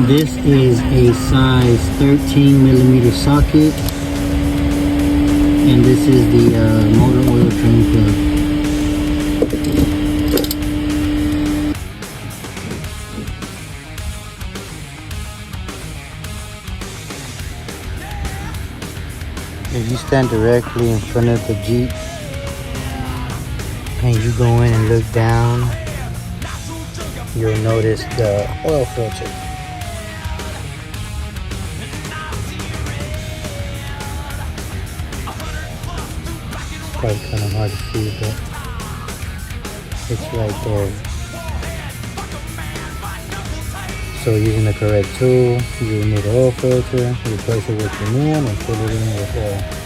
This is a size 13 millimeter socket, and this is the motor oil drain plug. If you stand directly in front of the Jeep and you go in and look down, you'll notice the oil filter. Probably kind of hard to see, but it's right there. So using the correct tool, you remove the oil filter, replace it with your new one, and fill it in with oil.